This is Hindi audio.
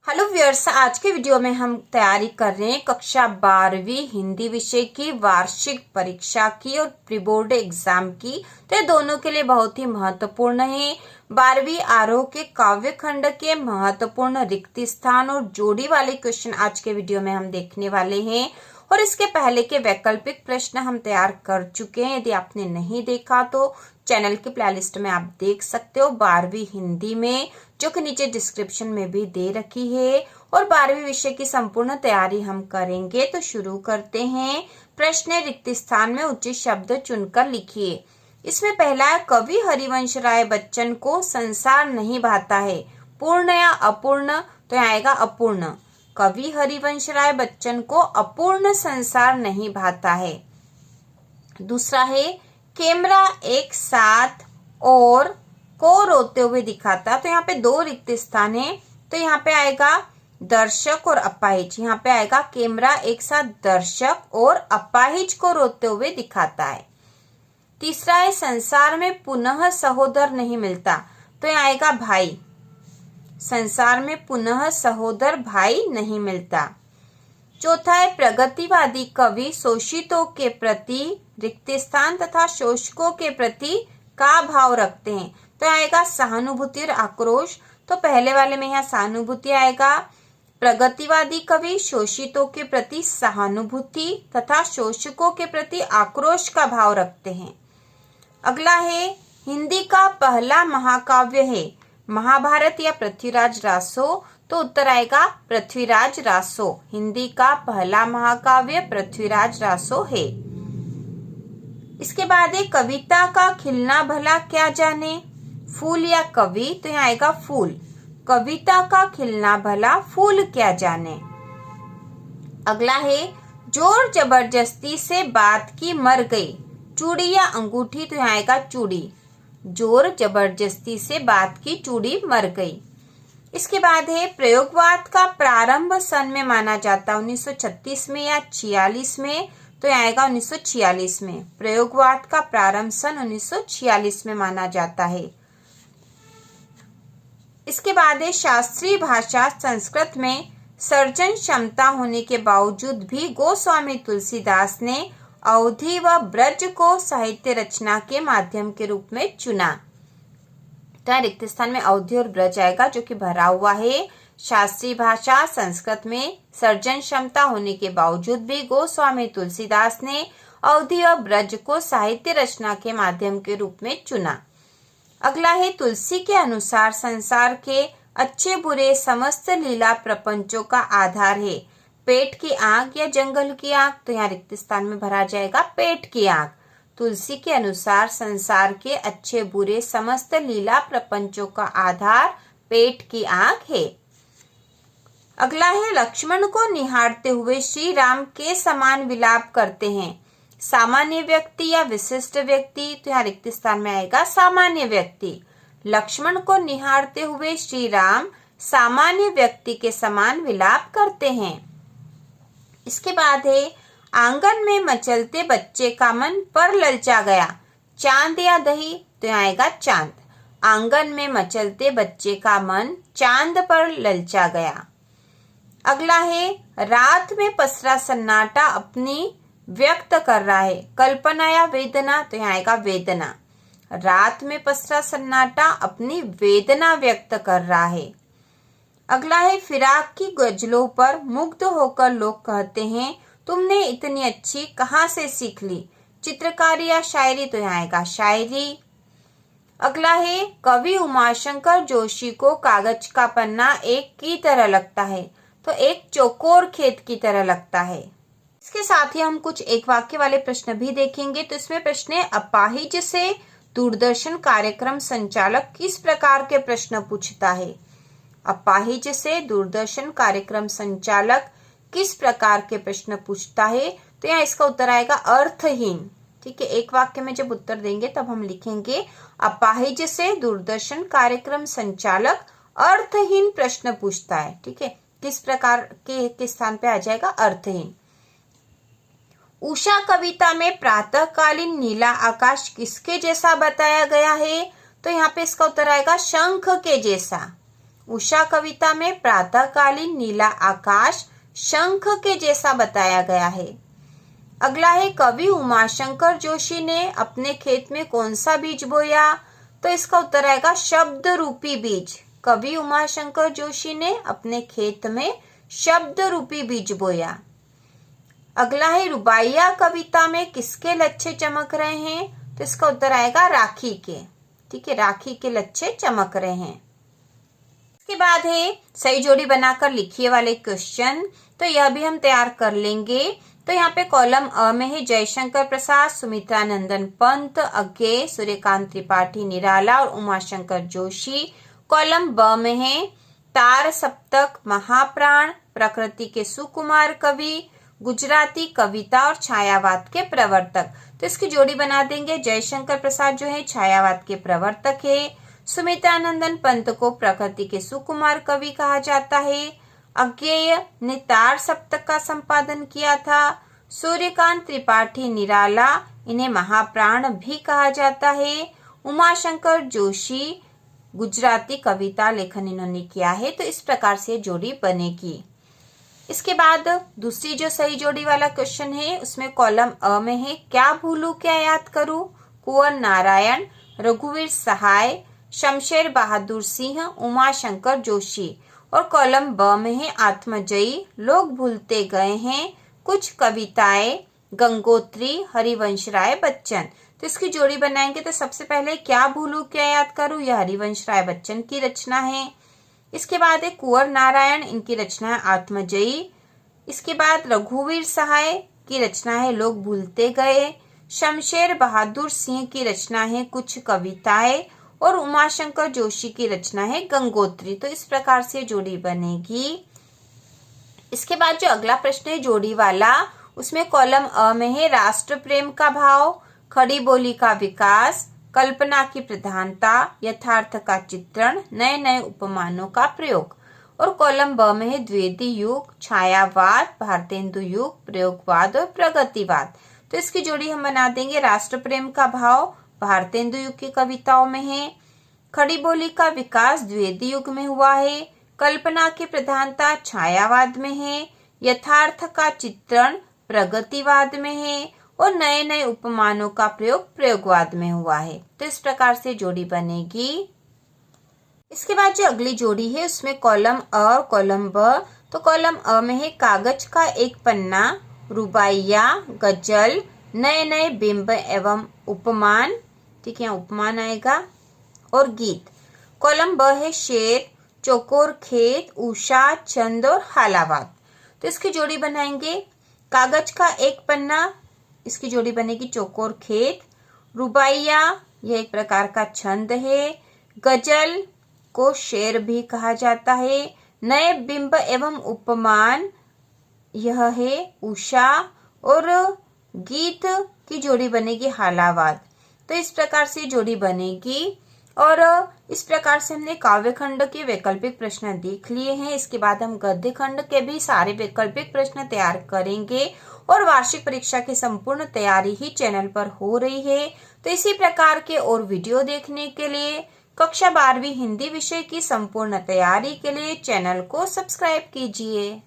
हेलो व्यूअर्स, आज के वीडियो में हम तैयारी कर रहे हैं कक्षा 12वीं हिंदी विषय की वार्षिक परीक्षा की और प्री बोर्ड एग्जाम की। तो ये दोनों के लिए बहुत ही महत्वपूर्ण है। 12वीं आरोह के काव्य खंड के महत्वपूर्ण रिक्त स्थान और जोड़ी वाले क्वेश्चन आज के वीडियो में हम देखने वाले हैं और इसके पहले के वैकल्पिक प्रश्न हम तैयार कर चुके हैं। यदि आपने नहीं देखा तो चैनल की प्लेलिस्ट में आप देख सकते हो 12वीं हिंदी में, जो कि नीचे डिस्क्रिप्शन में भी दे रखी है। और 12वीं विषय की संपूर्ण तैयारी हम करेंगे। तो शुरू करते हैं। प्रश्न रिक्त स्थान में उचित शब्द चुनकर लिखिए। इसमें पहला है, कवि हरिवंश राय बच्चन को संसार नहीं भाता है, पूर्ण या अपूर्ण? तो यहाँ आएगा अपूर्ण। कवि हरिवंश राय बच्चन को अपूर्ण संसार नहीं भाता है। दूसरा है, कैमरा एक साथ और को रोते हुए दिखाता। तो यहाँ पे दो रिक्त स्थान है, तो यहाँ पे आएगा दर्शक और अपाहिज। यहाँ पे आएगा कैमरा एक साथ दर्शक और अपाहिज को रोते हुए दिखाता है। तीसरा है, संसार में पुनः सहोदर नहीं मिलता। तो यहाँ आएगा भाई। संसार में पुनः सहोदर भाई नहीं मिलता। चौथा है, प्रगतिवादी कवि शोषितों के प्रति रिक्त स्थान तथा शोषकों के प्रति का भाव रखते हैं। तो आएगा सहानुभूति और आक्रोश। तो पहले वाले में यहाँ सहानुभूति आएगा। प्रगतिवादी कवि शोषितों के प्रति सहानुभूति तथा शोषकों के प्रति आक्रोश का भाव रखते हैं। अगला है, हिंदी का पहला महाकाव्य है महाभारत या पृथ्वीराज रासो। तो उत्तर आएगा पृथ्वीराज रासो। हिंदी का पहला महाकाव्य पृथ्वीराज रासो है। इसके बाद है, कविता का खिलना भला क्या जाने, फूल या कवि? तो यहाँ आएगा फूल। कविता का खिलना भला फूल क्या जाने। अगला है, जोर जबरदस्ती से बात की मर गई, चूड़ी या अंगूठी? तो यहाँ आएगा चूड़ी। जोर जबरदस्ती से बात की चूड़ी मर गई। इसके बाद है, प्रयोगवाद का प्रारंभ सन में माना जाता है 1936 में या 46 में? तो यहाँ आएगा 1946 में। प्रयोगवाद का प्रारंभ सन 1946 में माना जाता है। इसके बाद है, शास्त्रीय भाषा संस्कृत में सर्जन क्षमता होने के बावजूद भी गोस्वामी तुलसीदास ने अवधि व ब्रज को साहित्य रचना के माध्यम के रूप में चुना। तो रिक्त स्थान में अवधि और ब्रज आएगा, जो कि भरा हुआ है। शास्त्रीय भाषा संस्कृत में सर्जन क्षमता होने के बावजूद भी गोस्वामी तुलसीदास ने अवधि और ब्रज को साहित्य रचना के माध्यम के रूप में चुना। अगला है, तुलसी के अनुसार संसार के अच्छे बुरे समस्त लीला प्रपंचों का आधार है पेट की आग या जंगल की आग? तो यहाँ रिक्त स्थान में भरा जाएगा पेट की आग। तुलसी के अनुसार संसार के अच्छे बुरे समस्त लीला प्रपंचों का आधार पेट की आग है। अगला है, लक्ष्मण को निहारते हुए श्री राम के समान विलाप करते हैं, सामान्य व्यक्ति या विशिष्ट व्यक्ति? तो यहाँ रिक्त स्थान में आएगा सामान्य व्यक्ति। लक्ष्मण को निहारते हुए श्री राम सामान्य व्यक्ति के समान विलाप करते हैं। इसके बाद है, आंगन में मचलते बच्चे का मन पर ललचा गया, चांद या दही? तो यहाँ आएगा चांद। आंगन में मचलते बच्चे का मन चांद पर ललचा गया। अगला है, रात में पसरा सन्नाटा अपनी व्यक्त कर रहा है, कल्पना या वेदना? तो यहाँ आएगा वेदना। रात में पसरा सन्नाटा अपनी वेदना व्यक्त कर रहा है। अगला है, फिराक की गजलों पर मुग्ध होकर लोग कहते हैं, तुमने इतनी अच्छी कहाँ से सीख ली, चित्रकारी या शायरी? तो यहाँ आएगा शायरी। अगला है, कवि उमाशंकर जोशी को कागज का पन्ना एक की तरह लगता है, तो एक चौकोर खेत की तरह लगता है। इसके साथ ही हम कुछ एक वाक्य वाले प्रश्न भी देखेंगे। तो इसमें प्रश्न है, अपाहिज से दूरदर्शन कार्यक्रम संचालक किस प्रकार के प्रश्न पूछता है? अपाहिज से दूरदर्शन कार्यक्रम संचालक किस प्रकार के प्रश्न पूछता है? तो यहाँ इसका उत्तर आएगा अर्थहीन। ठीक है, एक वाक्य में जब उत्तर देंगे तब हम लिखेंगे, अपाहिज से दूरदर्शन कार्यक्रम संचालक अर्थहीन प्रश्न पूछता है। ठीक है, किस प्रकार के किस स्थान पे आ जाएगा? अर्थहीन। उषा कविता में प्रातःकालीन नीला आकाश किसके जैसा बताया गया है? तो यहाँ पे इसका उत्तर आएगा शंख के जैसा। उषा कविता में प्रातःकालीन नीला आकाश शंख के जैसा बताया गया है। अगला है कवि उमाशंकर जोशी ने अपने खेत में कौन सा बीज बोया? तो इसका उत्तर आएगा शब्द रूपी बीज। कवि उमाशंकर जोशी ने अपने खेत में शब्द रूपी बीज बोया। अगला है रुबाइया कविता में किसके लच्छे चमक रहे हैं? तो इसका उत्तर आएगा राखी के। ठीक है, राखी के लच्छे चमक रहे हैं। इसके बाद है सही जोड़ी बनाकर लिखिए वाले क्वेश्चन। तो यह भी हम तैयार कर लेंगे। तो यहाँ पे कॉलम अ में है जयशंकर प्रसाद, सुमित्रा नंदन पंत, अज्ञेय, सूर्यकांत त्रिपाठी निराला और उमाशंकर जोशी। कॉलम ब में है तार सप्तक, महाप्राण, प्रकृति के सुकुमार कवि, गुजराती कविता और छायावाद के प्रवर्तक। तो इसकी जोड़ी बना देंगे। जयशंकर प्रसाद जो है छायावाद के प्रवर्तक है। सुमित्रा नंदन पंत को प्रकृति के सुकुमार कवि कहा जाता है। अज्ञेय ने तार सप्तक का संपादन किया था। सूर्यकांत त्रिपाठी निराला, इन्हें महाप्राण भी कहा जाता है। उमाशंकर जोशी गुजराती कविता लेखन इन्होंने किया है। तो इस प्रकार से जोड़ी बनेगी। इसके बाद दूसरी जो सही जोड़ी वाला क्वेश्चन है उसमें कॉलम अ में है क्या भूलू क्या याद करूं? कुंवर नारायण, रघुवीर सहाय, शमशेर बहादुर सिंह, उमाशंकर जोशी। और कॉलम ब में है आत्मजयी, लोग भूलते गए हैं, कुछ कविताएं, गंगोत्री, हरिवंश राय बच्चन। तो इसकी जोड़ी बनाएंगे। तो सबसे पहले क्या भूलू क्या याद करूं, यह हरिवंश राय बच्चन की रचना है। इसके बाद है कुंवर नारायण, इनकी रचना है आत्मजयी। इसके बाद रघुवीर सहाय की रचना है लोग भूलते गए। शमशेर बहादुर सिंह की रचना है कुछ कविताएं और उमाशंकर जोशी की रचना है गंगोत्री। तो इस प्रकार से जोड़ी बनेगी। इसके बाद जो अगला प्रश्न है जोड़ी वाला, उसमें कॉलम अ में है राष्ट्र प्रेम का भाव, खड़ी बोली का विकास, कल्पना की प्रधानता, यथार्थ का चित्रण, नए नए उपमानों का प्रयोग। और कॉलम ब में है द्विवेदी युग, छायावाद, भारतेंदु युग, प्रयोगवाद और प्रगतिवाद। तो इसकी जोड़ी हम बना देंगे। राष्ट्र प्रेम का भाव भारतेंदु युग की कविताओं में है। खड़ी बोली का विकास द्विवेदी युग में हुआ है। कल्पना की प्रधानता छायावाद में है। यथार्थ का चित्रण प्रगतिवाद में है और नए नए उपमानों का प्रयोग प्रयोगवाद में हुआ है। तो इस प्रकार से जोड़ी बनेगी। इसके बाद जो अगली जोड़ी है उसमें कॉलम अ और कॉलम ब। तो कॉलम अ में है कागज का एक पन्ना, रुबाइया, गजल, नए नए बिंब एवं उपमान। ठीक है, उपमान आएगा और गीत। कॉलम ब है शेर, चौकोर खेत, उषा, छंद और हालावाद। तो इसकी जोड़ी बनाएंगे। कागज का एक पन्ना, इसकी जोड़ी बनेगी चौकोर खेत। रुबाइया, यह एक प्रकार का छंद है। गजल को शेर भी कहा जाता है। नए बिंब एवं उपमान, यह है उषा। और गीत की जोड़ी बनेगी हालावाद। तो इस प्रकार से जोड़ी बनेगी। और इस प्रकार से हमने काव्य खंड के वैकल्पिक प्रश्न देख लिए हैं। इसके बाद हम गद्य खंड के भी सारे वैकल्पिक प्रश्न तैयार करेंगे। और वार्षिक परीक्षा की संपूर्ण तैयारी ही चैनल पर हो रही है। तो इसी प्रकार के और वीडियो देखने के लिए, कक्षा 12वीं हिंदी विषय की संपूर्ण तैयारी के लिए चैनल को सब्सक्राइब कीजिए।